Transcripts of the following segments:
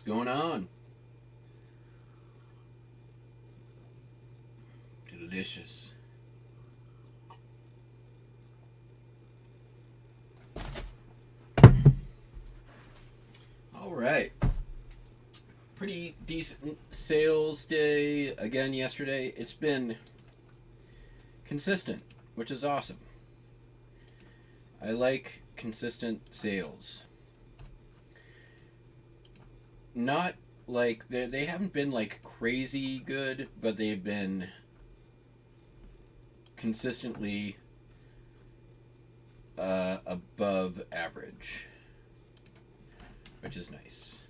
going on? Delicious. All right. Pretty decent sales day again yesterday. It's been consistent, which is awesome. I like consistent sales. Not like they haven't been like crazy good, but they've been consistently above average, which is nice.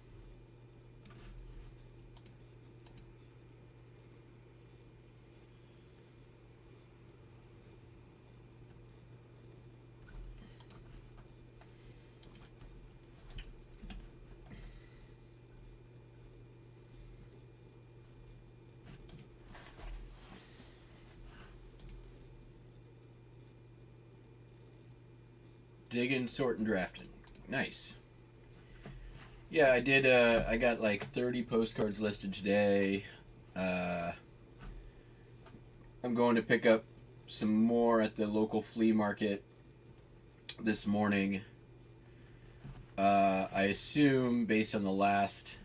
Digging, sorting, drafting. Nice. Yeah, I did. I got like 30 postcards listed today. I'm going to pick up some more at the local flea market this morning. I assume, based on the last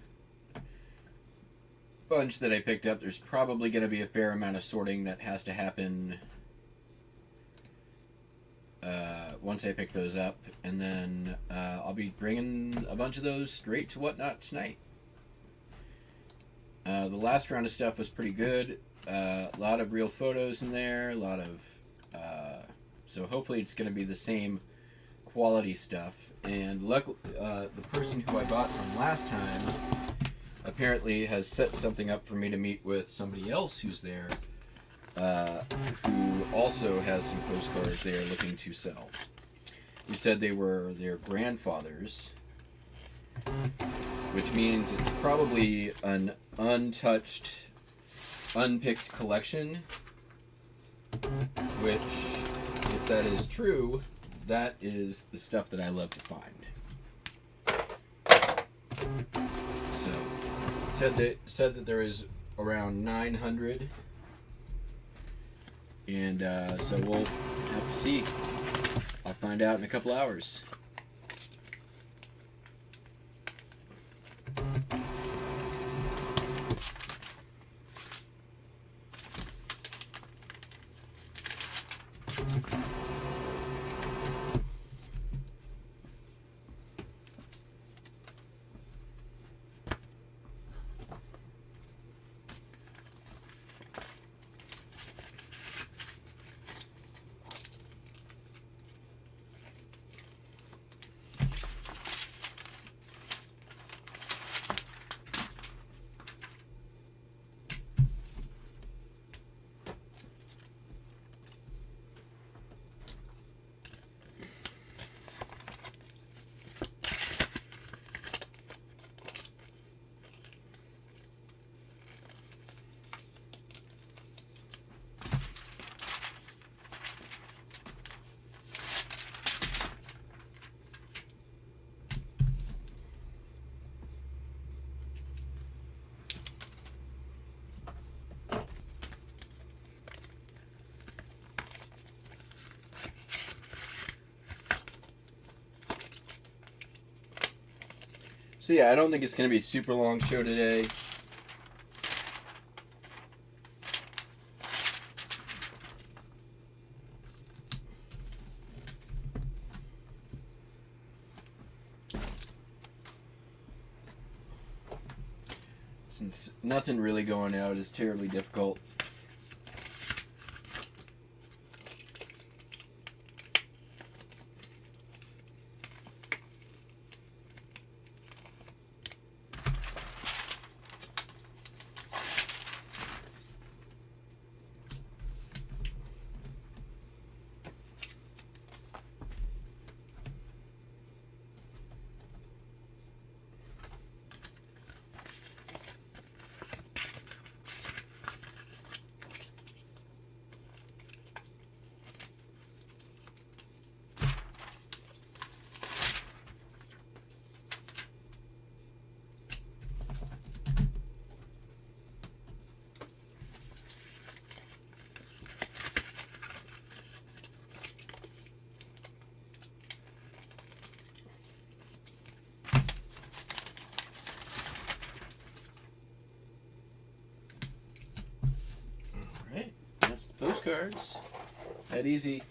bunch that I picked up, there's probably going to be a fair amount of sorting that has to happen once I pick those up, and then I'll be bringing a bunch of those straight to Whatnot tonight. The last round of stuff was pretty good. A lot of real photos in there, a lot of so hopefully it's going to be the same quality stuff. And luckily, the person who I bought from last time apparently has set something up for me to meet with somebody else who's there, who also has some postcards they are looking to sell. He said they were their grandfather's, which means it's probably an untouched, unpicked collection, which, if that is true, that is the stuff that I love to find. So, said that there is around 900, and so we'll have to see. I'll find out in a couple hours. So yeah, I don't think it's going to be a super long show today. Since nothing really going out is terribly difficult. postcards. That easy.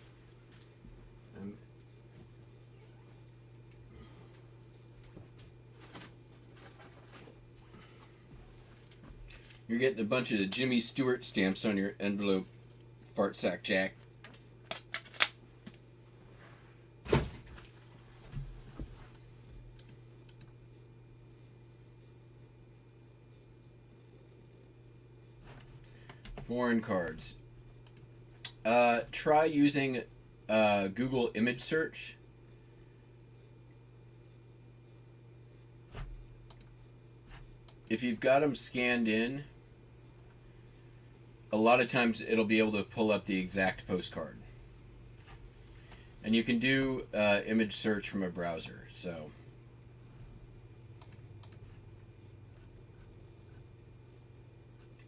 You're getting a bunch of Jimmy Stewart stamps on your envelope, fart sack Jack. Foreign cards. Try using Google image search. If you've got them scanned in, a lot of times it'll be able to pull up the exact postcard. And you can do image search from a browser, so.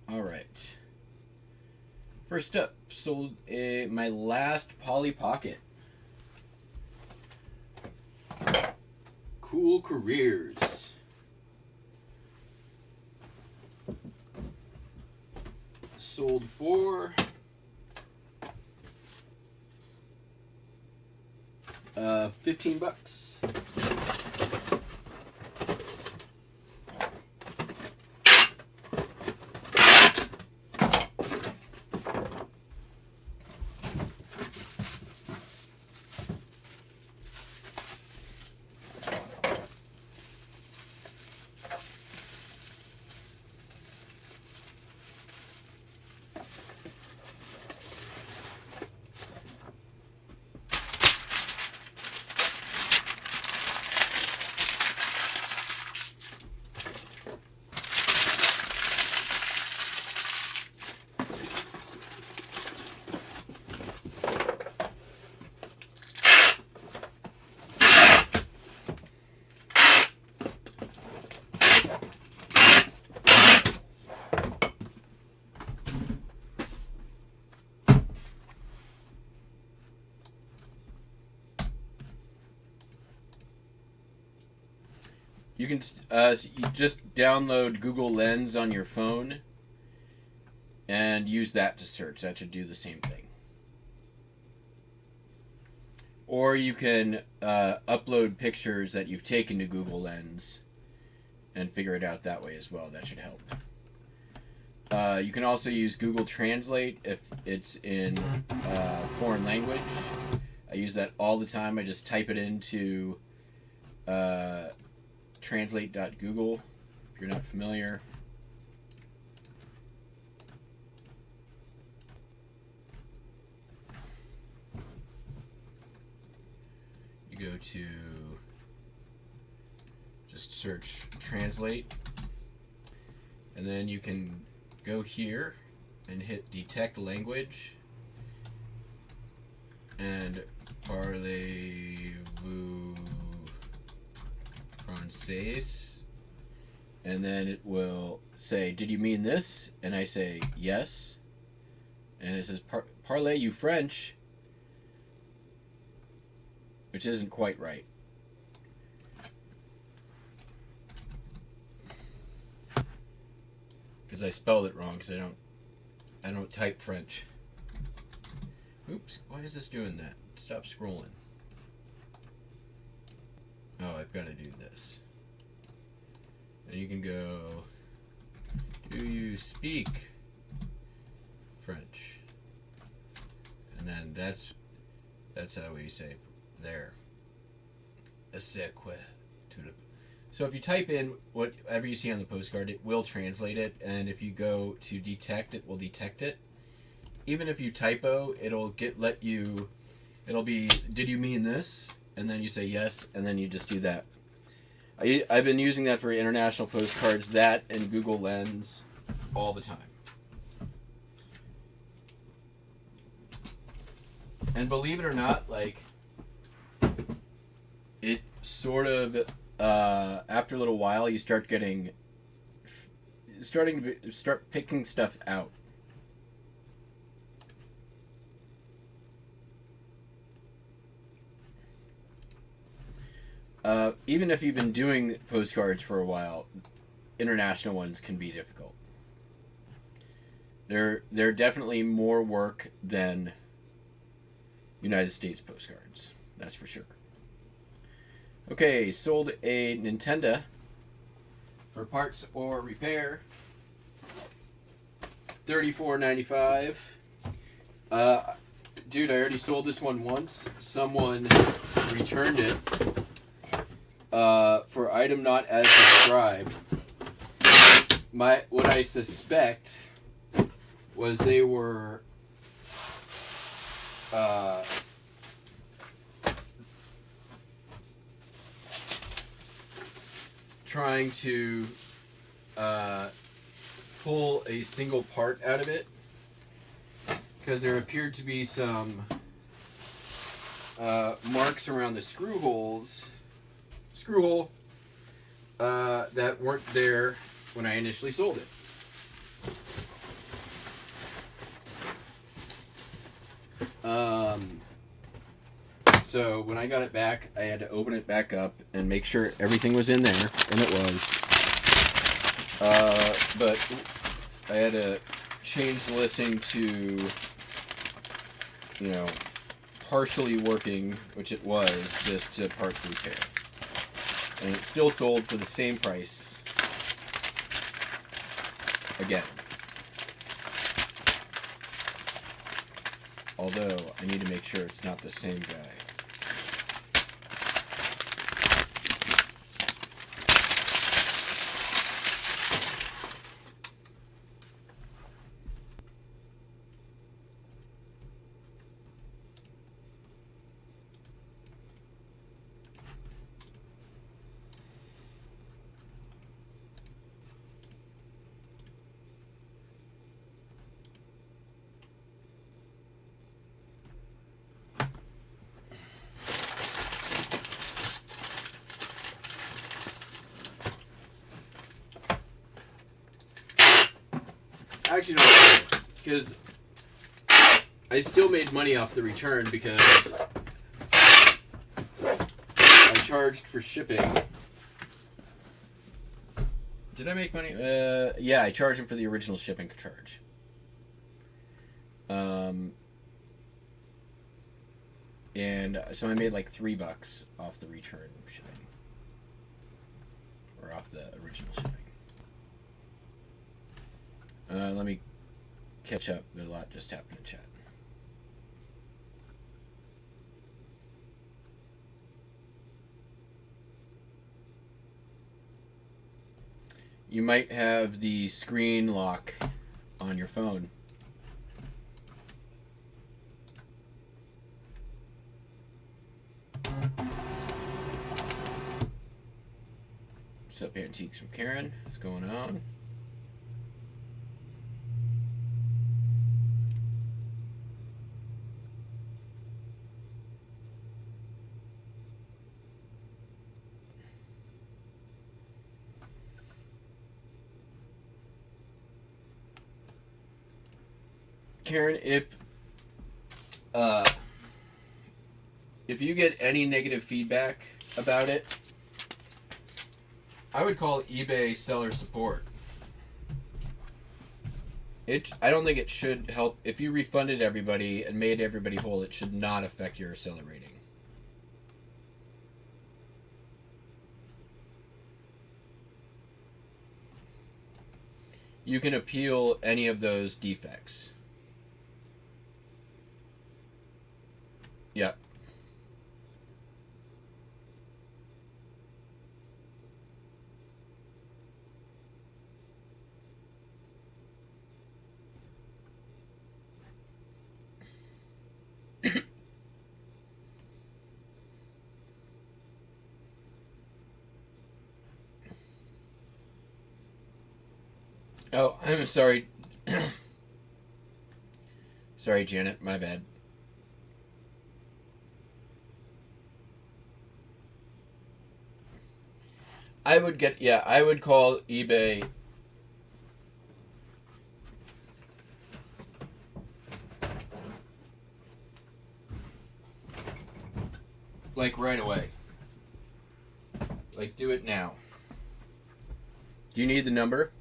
All right. First up, sold my last Polly Pocket. Cool Careers. Sold for $15. You can you just download Google Lens on your phone and use that to search. That should do the same thing. Or you can upload pictures that you've taken to Google Lens and figure it out that way as well. That should help. You can also use Google Translate if it's in foreign language. I use that all the time. I just type it into translate.google if you're not familiar. You go to just search translate, and then you can go here and hit detect language and parlez-vous français, and then it will say, did you mean this? And I say yes, and it says parlez-vous French, which isn't quite right. Because I spelled it wrong, because I don't type French. Oops, why is this doing that? Stop scrolling. Oh, I've got to do this. And you can go, do you speak French? And then that's how we say there. So if you type in whatever you see on the postcard, it will translate it, and if you go to detect, it will detect it. Even if you typo, it'll be, did you mean this? And then you say yes, and then you just do that. I've been using that for international postcards, that and Google Lens all the time. And believe it or not, like, it sort of, after a little while, you start picking stuff out. Even if you've been doing postcards for a while, international ones can be difficult. they're definitely more work than United States postcards. That's for sure. Okay, sold a Nintendo for parts or repair. $34.95. Dude, I already sold this one once. Someone returned it for item not as described. What I suspect was they were trying to pull a single part out of it, because there appeared to be some marks around the screw hole that weren't there when I initially sold it. So when I got it back, I had to open it back up and make sure everything was in there, and it was. But I had to change the listing to, partially working, which it was, just to parts repair. And it still sold for the same price again. Although, I need to make sure it's not the same guy. Actually, no, because I still made money off the return because I charged for shipping. Did I make money? Yeah, I charged him for the original shipping charge. And so I made like $3 off the return shipping, or off the original shipping. Let me catch up. A lot just happened in chat. You might have the screen lock on your phone. What's up, Antiques from Karen? What's going on? Karen, if you get any negative feedback about it, I would call eBay seller support. I don't think it should help. If you refunded everybody and made everybody whole, it should not affect your seller rating. You can appeal any of those defects. Yep. Oh, I'm sorry. Sorry, Janet. My bad. I would call eBay. Like right away. Like, do it now. Do you need the number?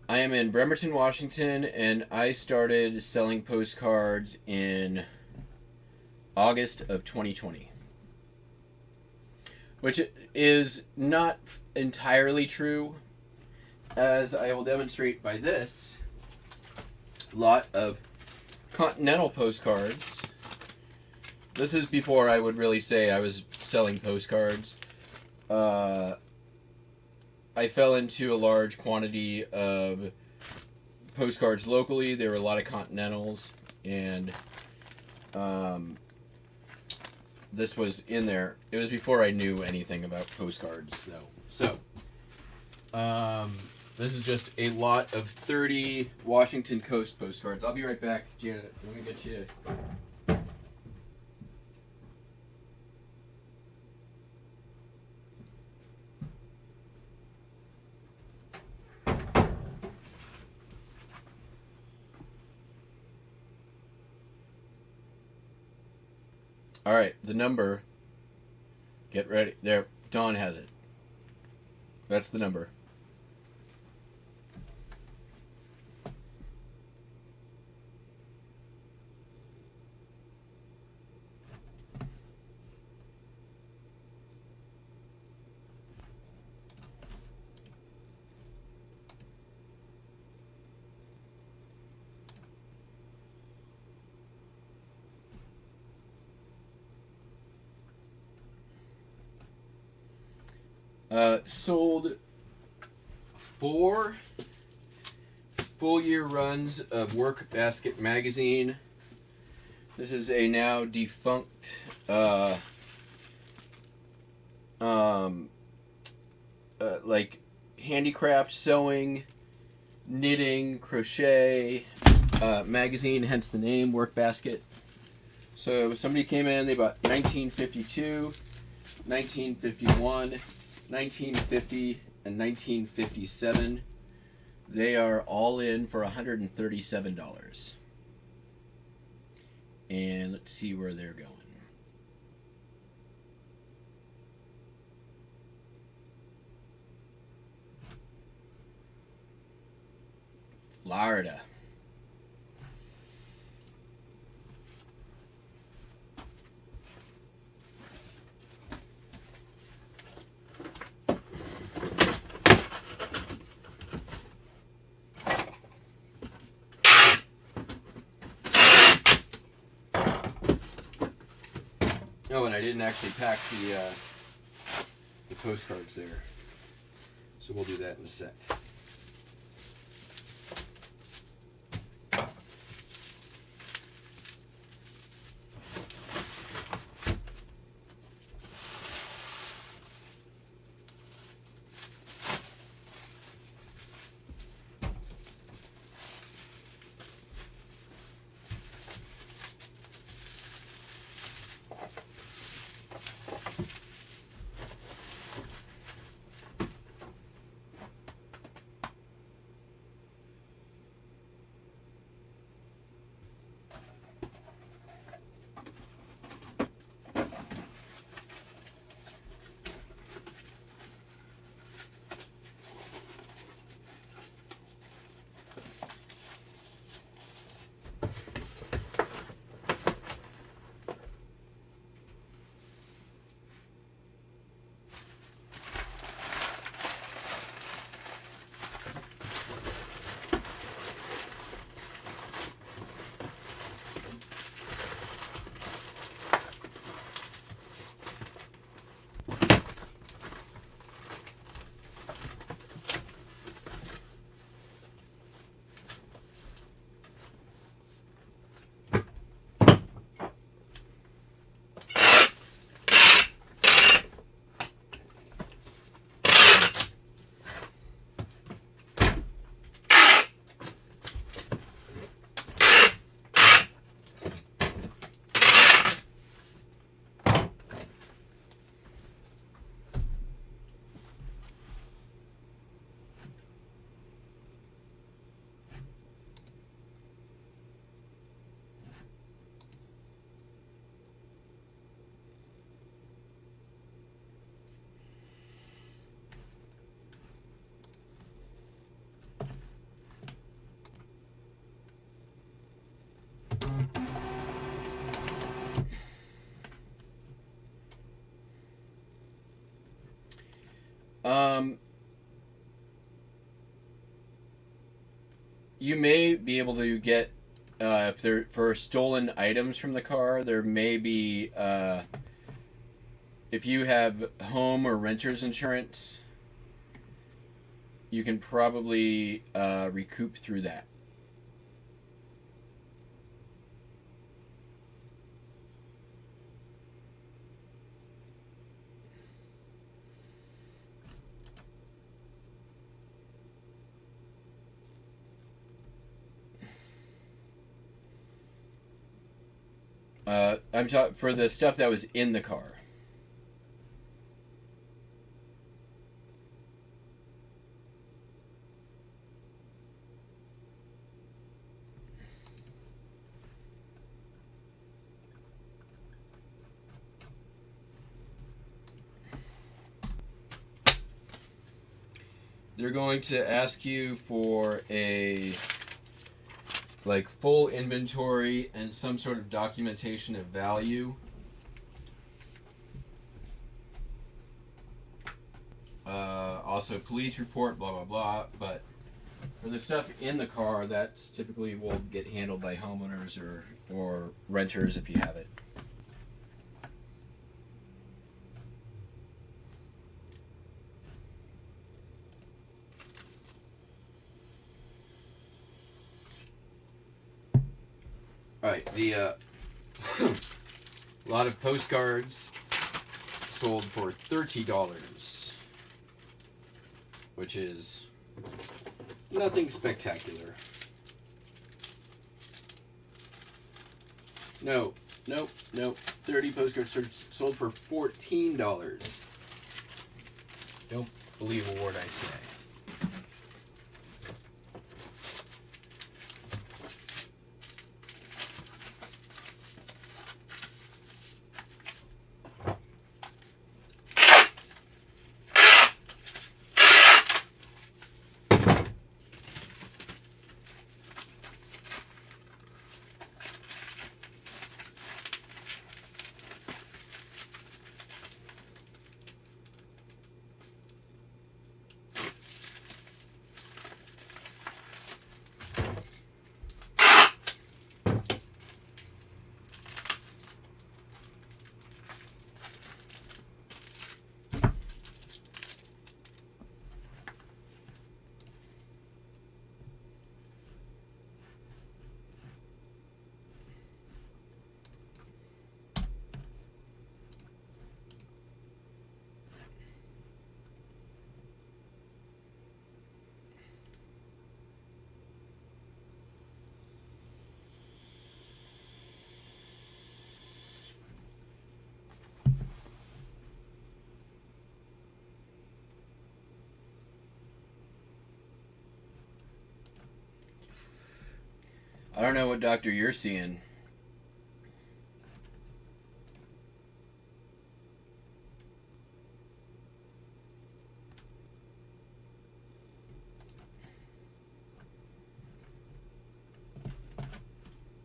I am in Bremerton, Washington, and I started selling postcards in August of 2020. Which is not entirely true, as I will demonstrate by this lot of continental postcards. This is before I would really say I was selling postcards. I fell into a large quantity of postcards locally. There were a lot of continentals, and this was in there. It was before I knew anything about postcards, though. So, this is just a lot of 30 Washington Coast postcards. I'll be right back, Janet. Let me get you. All right, the number. Get ready. There, Dawn has it. That's the number. Sold 4 full year runs of Work Basket magazine. This is a now defunct like handicraft, sewing, knitting, crochet magazine, hence the name Work Basket. So somebody came in, they bought 1952, 1951, 1950, and 1957. They are all in for $137. And let's see where they're going. Florida. Oh, and I didn't actually pack the postcards there. So we'll do that in a sec. Um, you may be able to get if they're for stolen items from the car. There may be if you have home or renter's insurance, you can probably recoup through that. I'm talking for the stuff that was in the car. They're going to ask you for a like full inventory and some sort of documentation of value. Also police report, blah blah blah. But for the stuff in the car, that's typically will get handled by homeowners or renters if you have it. All right, the a lot of postcards sold for $30, which is nothing spectacular. No, nope. 30 postcards sold for $14. Don't believe a word I say. I don't know what doctor you're seeing.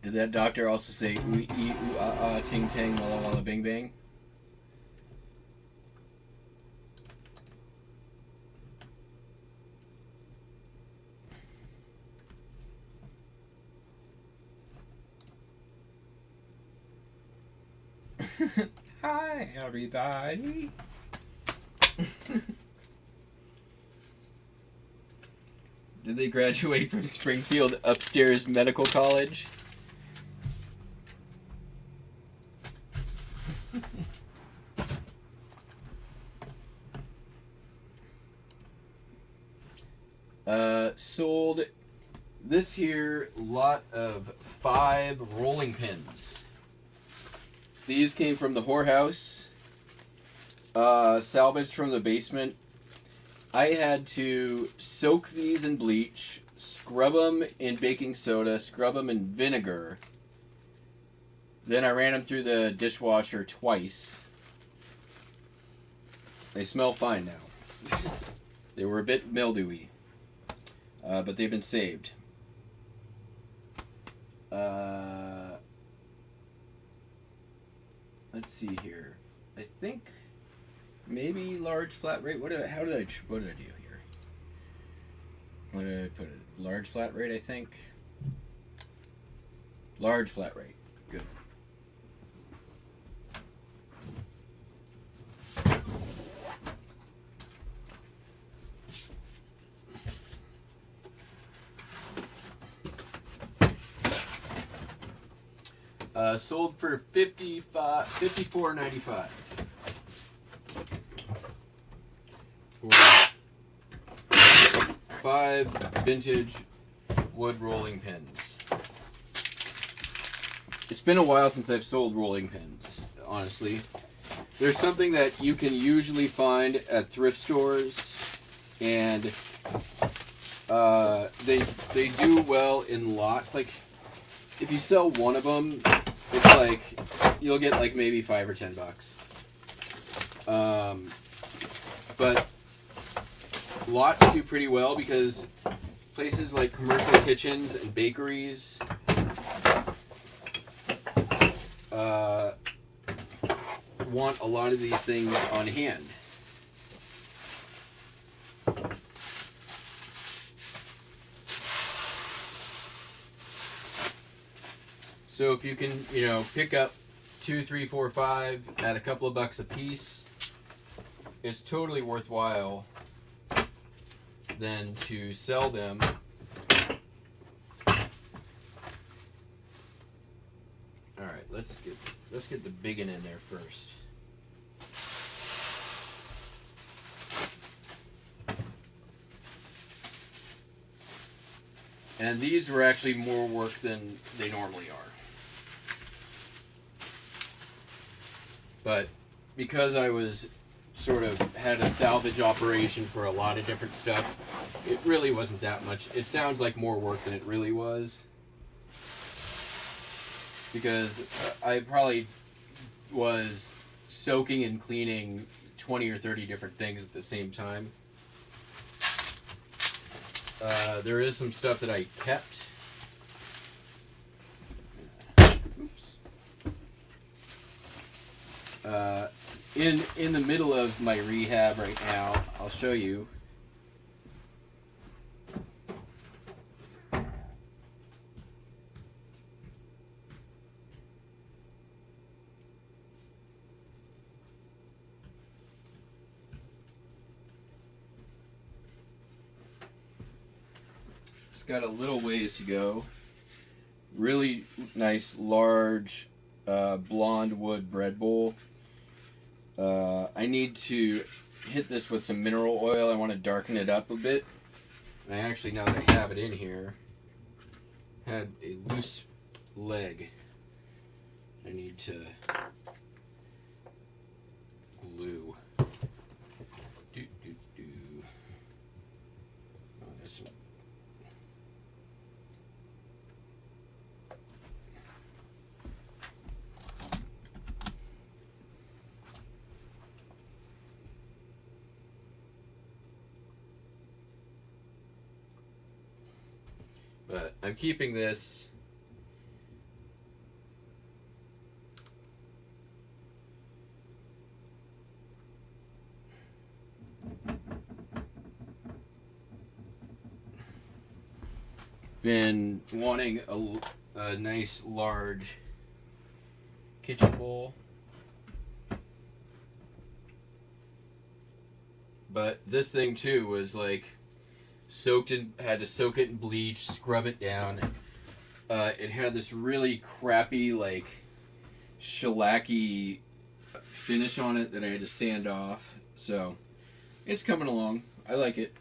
Did that doctor also say ooh ee ooh ah ah ting tang walla walla bing bang? Hi everybody. Did they graduate from Springfield Upstairs Medical College? Sold this here lot of 5 rolling pins. These came from the whorehouse, salvaged from the basement. I had to soak these in bleach, scrub them in baking soda, scrub them in vinegar. Then I ran them through the dishwasher twice. They smell fine now. They were a bit mildewy, but they've been saved. Let's see here. I think maybe large flat rate. What did I do here? What did I put it? Large flat rate, I think. Large flat rate. Good. Sold for $54.95. For 5 vintage wood rolling pins. It's been a while since I've sold rolling pins, honestly. There's something that you can usually find at thrift stores, and they do well in lots. Like, if you sell one of them, it's like you'll get like maybe $5 or $10. But lots do pretty well because places like commercial kitchens and bakeries want a lot of these things on hand. So if you can, pick up 2, 3, 4, 5 at a couple of bucks a piece, it's totally worthwhile then to sell them. All right, let's get the big one in there first. And these were actually more work than they normally are. But because I was sort of had a salvage operation for a lot of different stuff, it really wasn't that much. It sounds like more work than it really was. Because I probably was soaking and cleaning 20 or 30 different things at the same time. There is some stuff that I kept. Oops. In the middle of my rehab right now, I'll show you. It's got a little ways to go. Really nice, large, blonde wood bread bowl. I need to hit this with some mineral oil. I want to darken it up a bit. And I actually, now that I have it in here, had a loose leg. I need to glue. Oh, there's some. But I'm keeping this been wanting a nice large kitchen bowl, but this thing too was like had to soak it in bleach, scrub it down. It had this really crappy, like, shellacky finish on it that I had to sand off. So, it's coming along. I like it.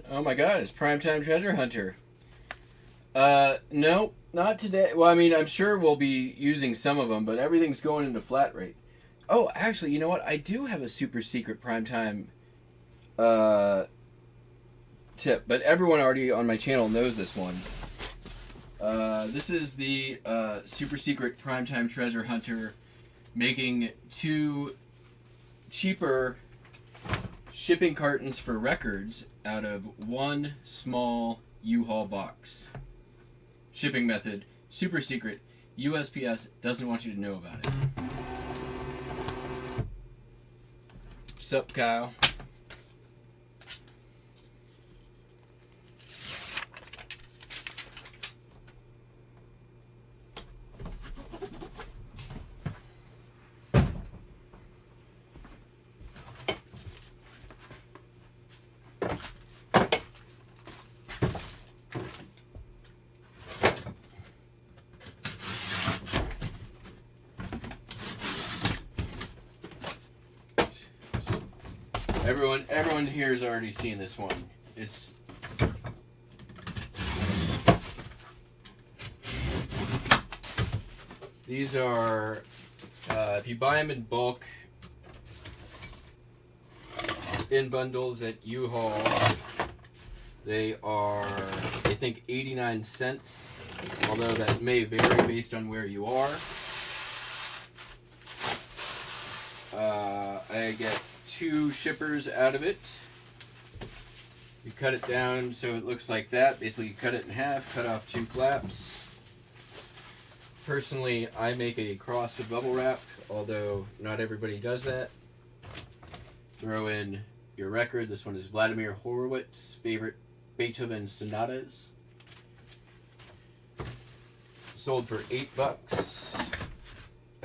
Oh my god, it's Primetime Treasure Hunter. No, not today. Well, I mean, I'm sure we'll be using some of them, but everything's going into flat rate. Oh, actually, you know what? I do have a super secret Primetime tip, but everyone already on my channel knows this one. This is the super secret Primetime Treasure Hunter, making 2 cheaper shipping cartons for records out of 1 small U-Haul box. Shipping method, super secret. USPS doesn't want you to know about it. Sup, Kyle? Everyone here has already seen this one. These are, if you buy them in bulk, in bundles at U-Haul, they are, I think, 89 cents, although that may vary based on where you are. I get 2 shippers out of it. You cut it down so it looks like that. Basically, you cut it in half, cut off 2 flaps. Personally, I make a cross of bubble wrap, although not everybody does that. Throw in your record. This one is Vladimir Horowitz's favorite Beethoven sonatas. Sold for $8.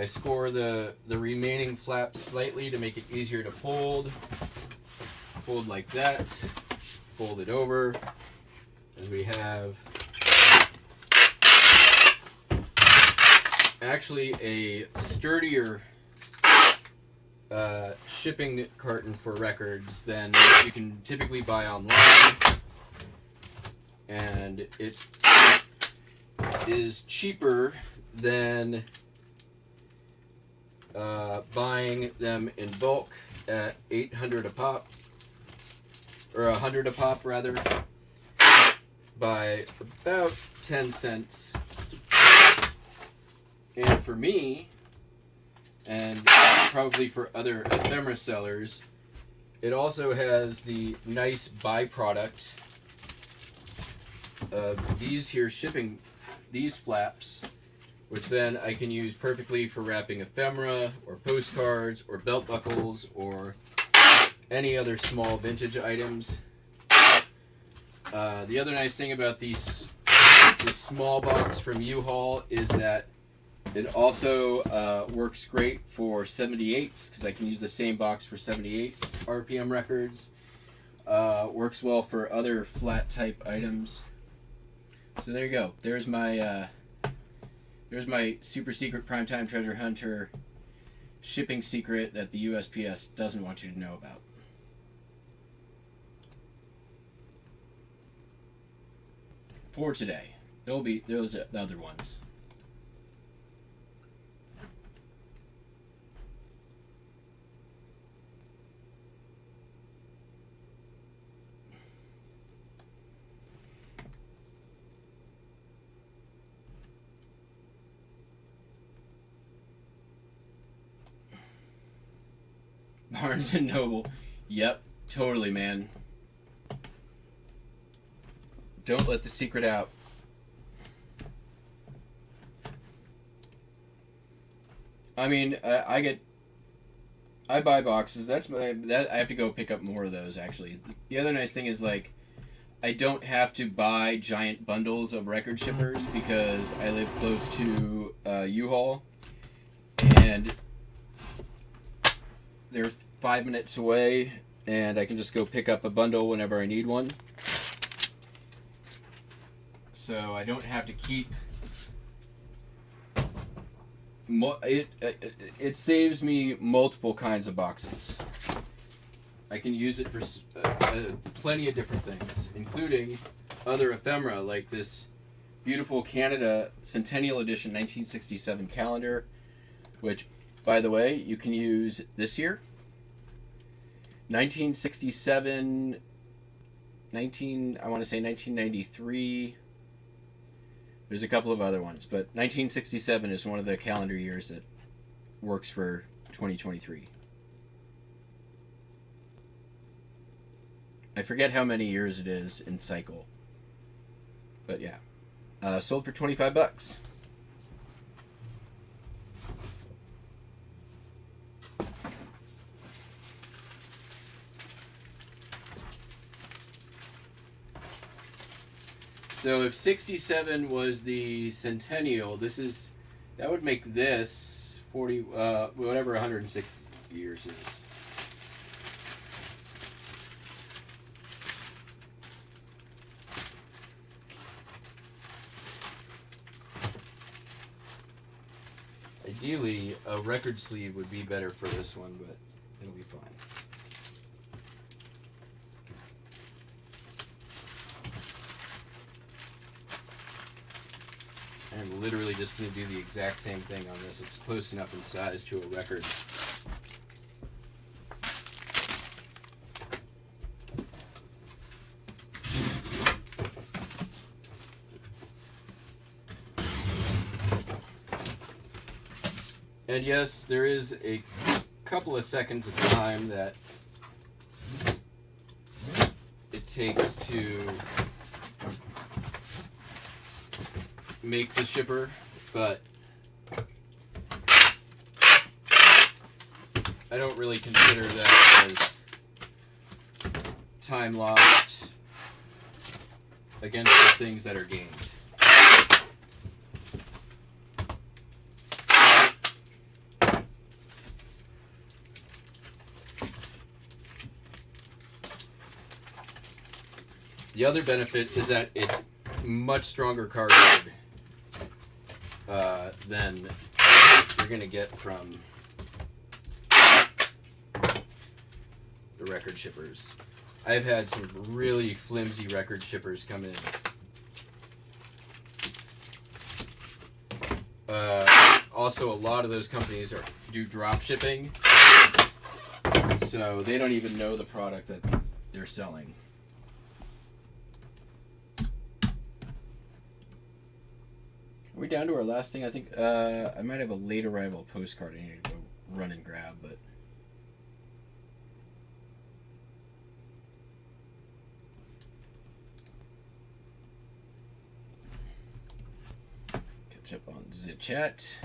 I score the remaining flaps slightly to make it easier to fold. Fold like that. Fold it over. And we have actually a sturdier shipping carton for records than you can typically buy online. And it is cheaper than buying them in bulk at $800 a pop, or $100 a pop rather, by about 10 cents. And for me, and probably for other ephemera sellers, it also has the nice byproduct of these here shipping, these flaps, which then I can use perfectly for wrapping ephemera, or postcards, or belt buckles, or any other small vintage items. The other nice thing about this small box from U-Haul is that it also works great for 78s, because I can use the same box for 78 RPM records. Works well for other flat type items. So there you go. There's my super secret Primetime Treasure Hunter shipping secret that the USPS doesn't want you to know about. For today. There'll be those the other ones. Barnes and Noble. Yep, totally, man. Don't let the secret out. I mean, I buy boxes. That I have to go pick up more of those, actually. The other nice thing is, like, I don't have to buy giant bundles of record shippers because I live close to U-Haul, and they're 5 minutes away, and I can just go pick up a bundle whenever I need one. So I don't have to keep. It saves me multiple kinds of boxes. I can use it for plenty of different things, including other ephemera like this beautiful Canada Centennial Edition 1967 calendar, which, by the way, you can use this year. 1967, I want to say 1993. There's a couple of other ones, but 1967 is one of the calendar years that works for 2023. I forget how many years it is in cycle. But yeah. Sold for $25. So if 67 was the centennial, that would make this 40, whatever 160 years is. Ideally, a record sleeve would be better for this one, but it'll be fine. I'm literally just going to do the exact same thing on this. It's close enough in size to a record. And yes, there is a couple of seconds of time that it takes to make the shipper, but I don't really consider that as time lost against the things that are gained. The other benefit is that it's much stronger cardboard than you're going to get from the record shippers. I've had some really flimsy record shippers come in. Also, a lot of those companies do drop shipping, so they don't even know the product that they're selling. Are we down to our last thing? I think I might have a late arrival postcard I need to go run and grab, but catch up on Zchat.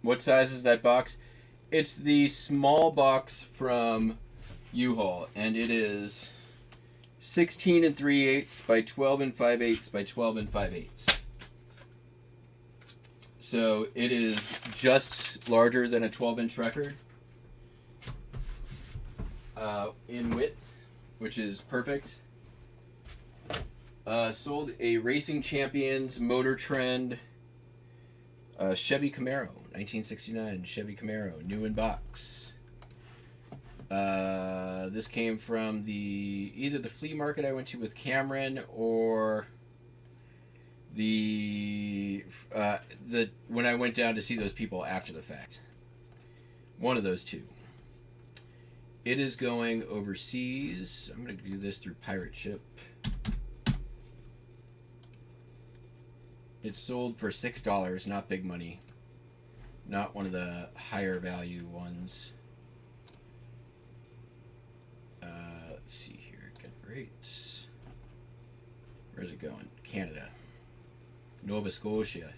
What size is that box? It's the small box from U-Haul, and it is 16 3/8 by 12 5/8 by 12 5/8. So it is just larger than a 12-inch record in width, which is perfect. Sold a Racing Champions Motor Trend Chevy Camaro, 1969 Chevy Camaro, new in box. This came from either the flea market I went to with Cameron or the when I went down to see those people after the fact. One of those two. It is going overseas. I'm going to do this through Pirate Ship. It's sold for $6, not big money. Not one of the higher value ones. Let's see here. Get rates. Where's it going? Canada. Nova Scotia.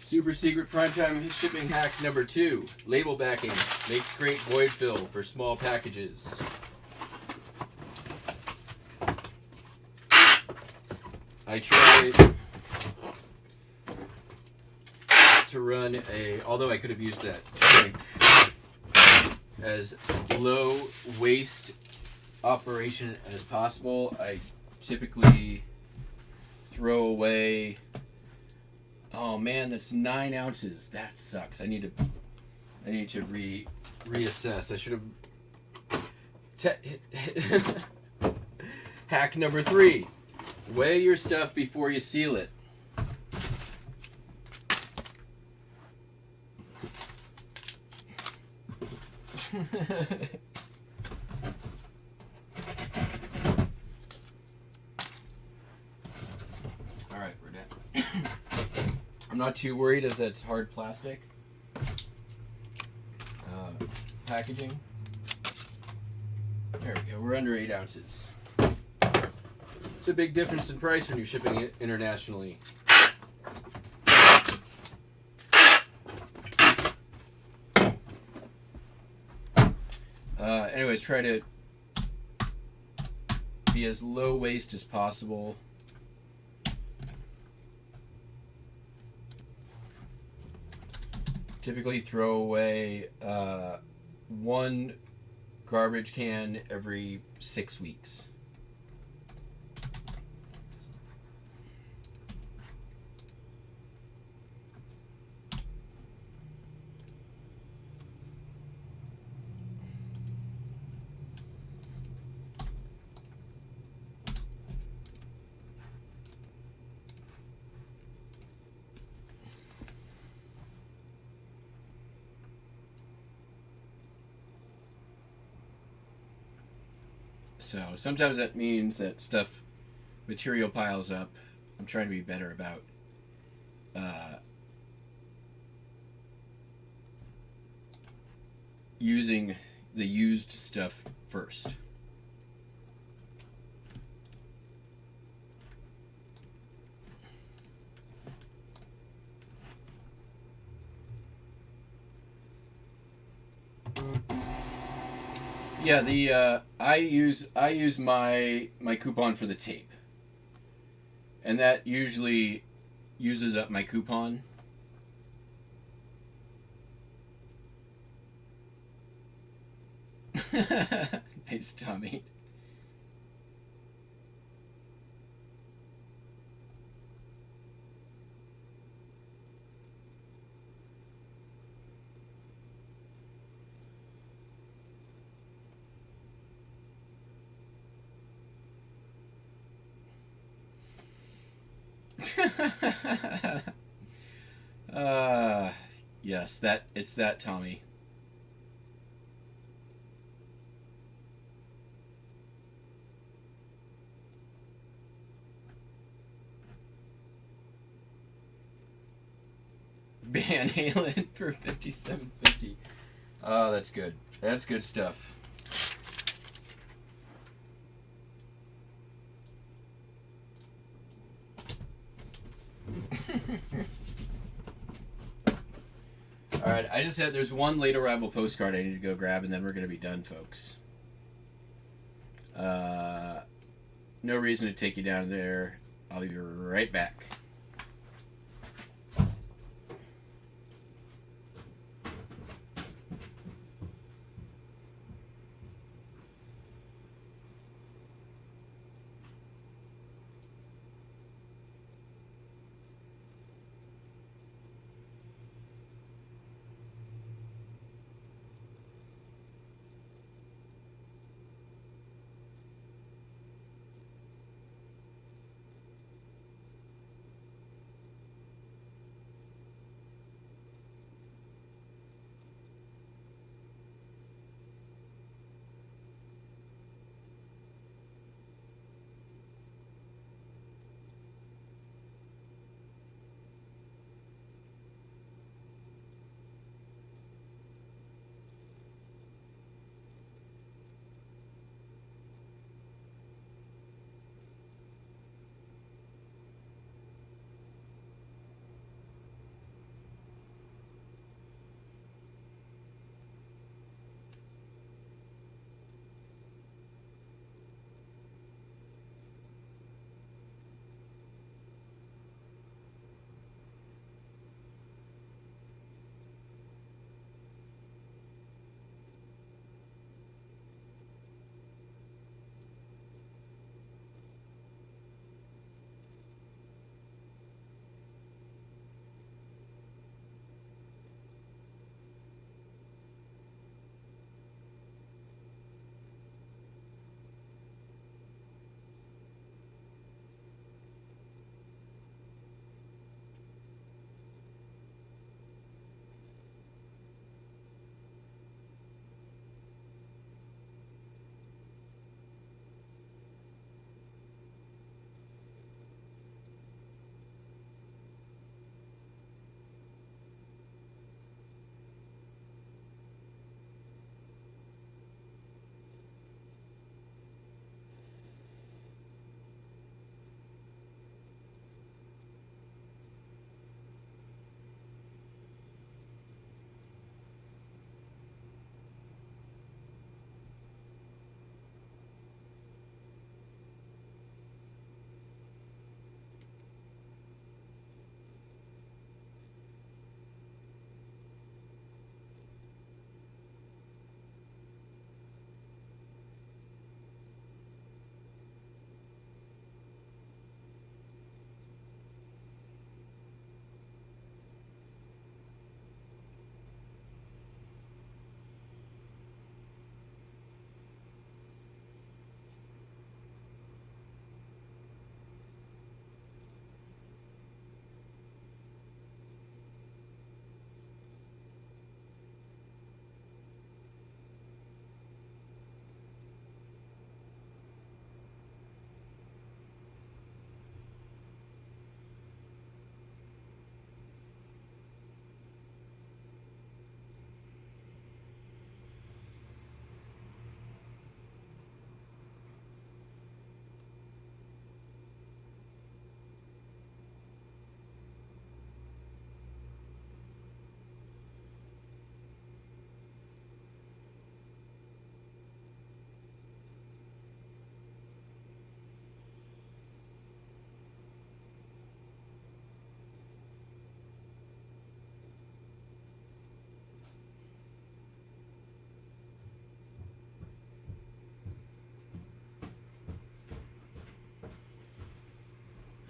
Super secret primetime shipping hack number 2. Label backing makes great void fill for small packages. I tried to run although I could have used that like, as low waste operation as possible. I typically throw away. Oh man, that's 9 ounces. That sucks. I need to reassess. I should have. Hack number 3: weigh your stuff before you seal it. All right, we're done. I'm not too worried as that's hard plastic packaging. There we go. We're under 8 ounces. It's a big difference in price when you're shipping it internationally. Anyways, try to be as low waste as possible. Typically throw away 1 garbage can every 6 weeks. So sometimes that means that material piles up. I'm trying to be better about using the used stuff first. Yeah, I use my coupon for the tape, and that usually uses up my coupon. Nice, Tommy. Yes, it's that, Tommy. Van Halen for $57.50. Oh, that's good. That's good stuff. All right, there's one late arrival postcard I need to go grab, and then we're gonna be done, folks. No reason to take you down there. I'll be right back.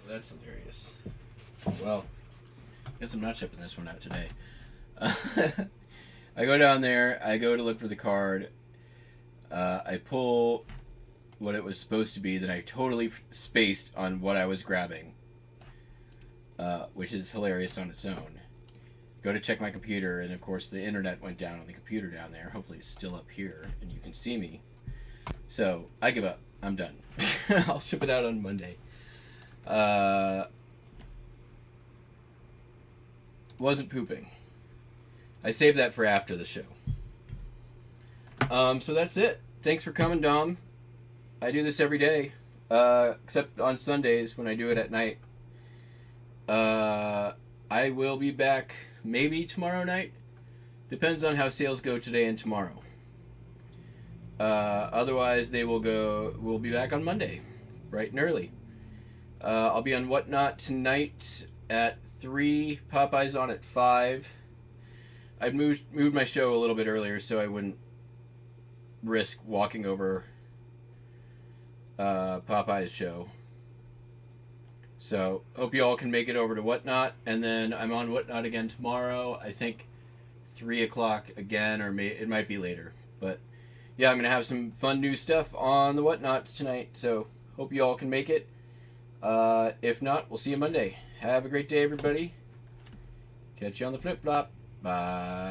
That's hilarious. Well, I guess I'm not shipping this one out today. I go down there, I go to look for the card, I pull what it was supposed to be, then I totally spaced on what I was grabbing, which is hilarious on its own. Go to check my computer, and of course the internet went down on the computer down there. Hopefully it's still up here, and you can see me. So, I give up. I'm done. I'll ship it out on Monday. Wasn't pooping. I saved that for after the show. So that's it. Thanks for coming, Dom. I do this every day, except on Sundays when I do it at night. I will be back maybe tomorrow night. Depends on how sales go today and tomorrow. Otherwise, we'll be back on Monday, bright and early. I'll be on Whatnot tonight at 3, Popeye's on at 5. I'd moved my show a little bit earlier so I wouldn't risk walking over Popeye's show. So, hope you all can make it over to Whatnot, and then I'm on Whatnot again tomorrow, I think 3 o'clock again, or it might be later. But, yeah, I'm going to have some fun new stuff on the Whatnots tonight, so hope you all can make it. If not, we'll see you Monday. Have a great day, everybody. Catch you on the flip-flop. Bye.